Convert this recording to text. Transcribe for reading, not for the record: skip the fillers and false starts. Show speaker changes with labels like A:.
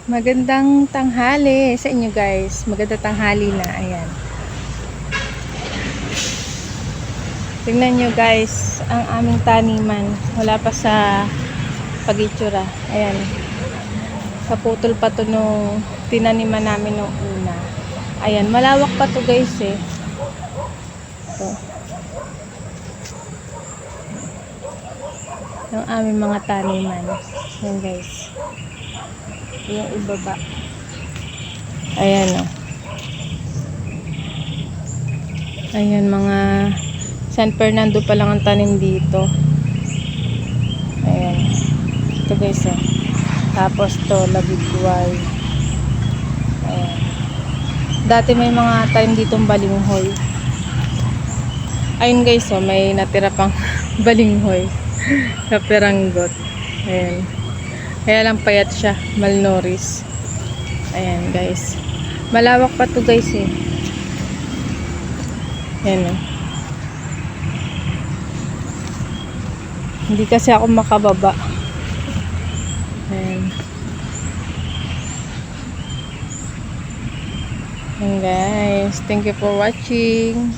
A: Magandang tanghali sa inyo guys. Magandang tanghali na. Ayan. Tingnan nyo guys, ang aming taniman. Wala pa sa pag-itsura. Ayan. Kaputol pa to nung tinaniman namin nung una. Ayan. Malawak pa to guys eh. Ito. Yung aming mga taniman. Ayan guys. Yung ibaba. Ayan o. Ayan, mga San Fernando pa lang ang tanim dito. Ayan. Ito guys o. Tapos to, labigway. Ayan. Dati may mga tanim ditong balinghoy. Ayun guys o, may natira pang balinghoy. Kapiranggot. Ayan. Kaya lang payat siya, malnourished. Ayan guys. Malawak pa to guys eh. Ayan o. Hindi kasi ako makababa. Ayan. Ayan guys. Thank you for watching.